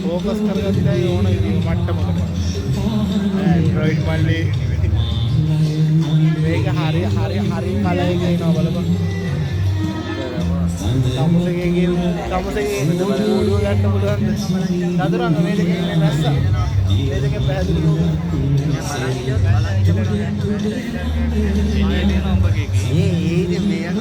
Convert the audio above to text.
focus करगा दिला own मट्टमකට Android මල්ලේ මේක හරි කලයක එනවා බලපන් තමුසේගේ ඔළුව ගන්න පුළුවන් නතරංග මේ දෙකේ ඉන්නේ නැස්ස මේ දෙකේ පැහැදිලි නෝක බලන්න